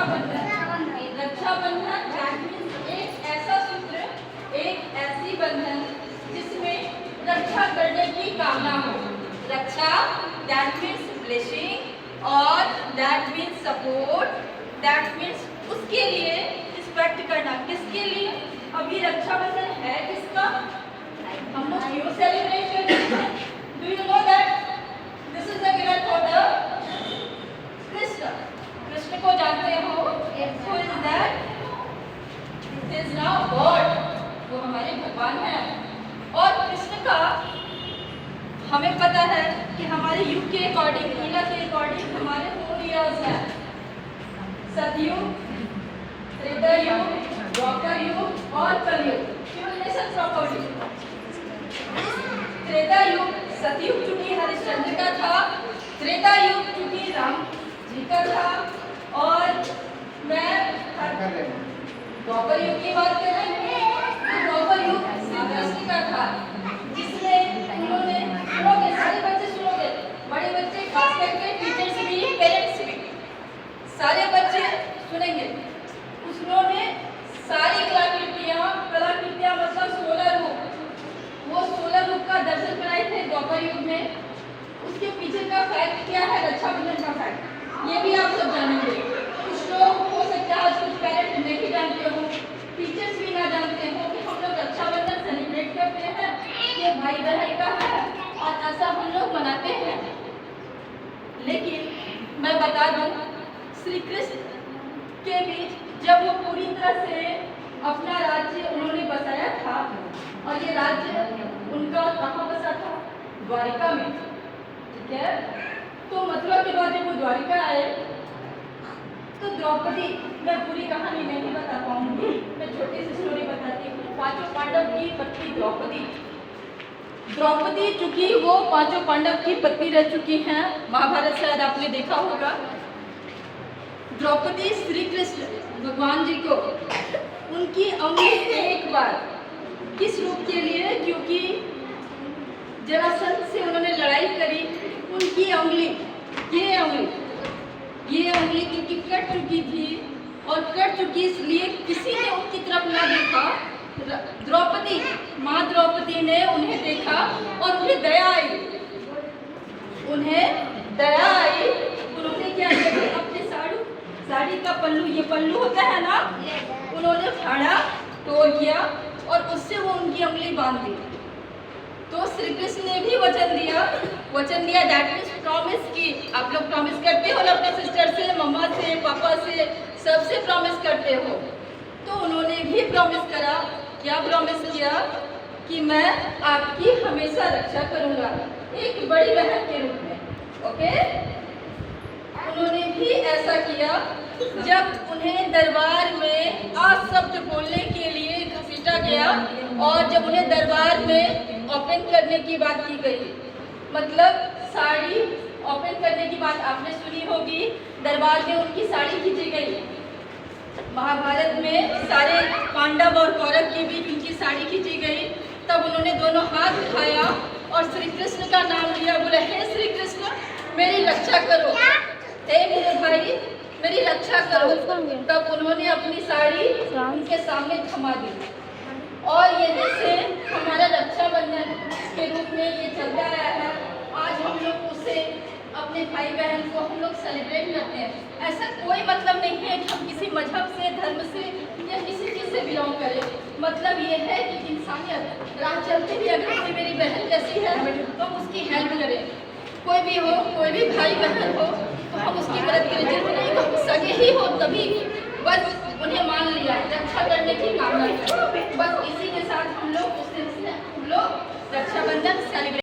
रक्षाबंधन। रक्षाबंधन एक ऐसा सूत्र, एक ऐसी बंधन जिसमें रक्षा करने की कामना हो। रक्षा दैट मीन्स ब्लेसिंग और that means support, that means उसके लिए रिस्पेक्ट करना। किसके लिए? अभी रक्षाबंधन है किसका? हम लोग क्यों सेलिब्रेट करते हैं? Do you know that this is the given for the Krishna. Krishna को जानते हो? Who is that? It is now God. वो हमारे भगवान हैं। और कृष्ण का हमें पता है कि हमारे युग के अकॉर्डिंग, लीला के अकॉर्डिंग हमारे 4 इयर्स हैं। सतयुग, त्रेता युग, द्वापर युग और कलयुग। Listen properly. त्रेता युग, सतयुग चूंकि हरिश्चंद्र का था, त्रेता युग चूंकि राम जी का था, और मैं द्वापर युग की बात कर रही हूँ। तो द्वापर युग श्री कृष्ण का था, जिसमें उन्होंने, सुनोगे सारे बच्चे सुनोगे, बड़े बच्चे खास करके, टीचर्स भी, पेरेंट्स भी, सारे बच्चे सुनेंगे। उन्होंने सारी कलाकृतियाँ मतलब 16 रूप, वो 16 रूप का दर्शन कराए थे द्वापर युग में। उसके पीछे का फैक्ट क्या है? रक्षाबंधन का फैक्ट, ये भी आप सब जानेंगे। कुछ लोग हो सकता है आज कुछ पेरेंट्स नहीं जानते हो, टीचर्स भी ना जानते हो कि हम लोग रक्षाबंधन सेलिब्रेट करते हैं, ये भाई बहन का है और ऐसा हम लोग मनाते हैं। लेकिन मैं बता दूं, श्री कृष्ण के बीच जब वो पूरी तरह से अपना राज्य उन्होंने बसाया था, और ये राज्य उनका कहाँ बसा था? द्वारिका में, ठीक है। तो मथुरा के बाद जब वो द्वारिका आए तो द्रौपदी, मैं पूरी कहानी नहीं बता पाऊंगी, मैं छोटी सी स्टोरी बताती हूँ। 5 पांडव की पत्नी द्रौपदी, द्रौपदी चूंकि वो 5 पांडव की पत्नी रह चुकी हैं, महाभारत शायद आपने देखा होगा। द्रौपदी श्री कृष्ण भगवान जी को उनकी अंगुली एक बार, किस रूप के लिए? क्योंकि जरासंध से उन्होंने लड़ाई करी, उनकी अंगुली, ये अंगुली क्योंकि कट चुकी थी, और कट चुकी इसलिए किसी ने उनकी तरफ ना देखा। द्रौपदी, माँ द्रौपदी ने उन्हें देखा और उन्हें दया आई, उन्होंने क्या किया? अपने साड़ी का पल्लू, ये पल्लू होता है ना, उन्होंने फाड़ा, तोड़ किया और उससे वो उनकी अंगुली बांध दी। तो श्री कृष्ण ने भी वचन दिया, दैट मीन्स प्रॉमिस की। आप लोग प्रॉमिस करते हो ना अपने सिस्टर से, मम्मा से, पापा से, सबसे प्रॉमिस करते हो। तो उन्होंने भी प्रॉमिस करा। क्या प्रॉमिस किया? कि मैं आपकी हमेशा रक्षा करूंगा, एक बड़ी बहन के रूप में। ओके, उन्होंने भी ऐसा किया। जब उन्हें दरबार में अशब्द बोलने के लिए घसीटा गया, और जब उन्हें दरबार में ओपन करने की बात की गई, मतलब साड़ी ओपन करने की बात आपने सुनी होगी, दरबार में उनकी साड़ी खींची गई। महाभारत में सारे पांडव और कौरव के बीच उनकी साड़ी खींची गई। तब उन्होंने दोनों हाथ उठाया और श्री कृष्ण का नाम लिया, बोले हे श्री कृष्ण मेरी रक्षा करो, हे मेरे भाई मेरी रक्षा करो। तब उन्होंने अपनी साड़ी उनके सामने थमा दी, और यहीं से हमारा रक्षाबंधन के रूप में ये चलता आया है। आज हम लोग उसे, अपने भाई बहन को हम लोग सेलिब्रेट करते हैं। ऐसा कोई मतलब नहीं है कि हम किसी मजहब से, धर्म से या किसी चीज़ से बिलोंग करें। मतलब ये है कि इंसानियत, राह चलते भी अगर कोई मेरी बहन जैसी है तो हम उसकी हेल्प करें। कोई भी हो, कोई भी भाई बहन हो, तो हम उसकी मदद करें। जरूरी नहीं तो सगे ही हो तभी भी, बस उन्हें मान लिया, रक्षा करने की कामना करें। बस इसी के साथ हम लोग रक्षाबंधन सेलिब्रेट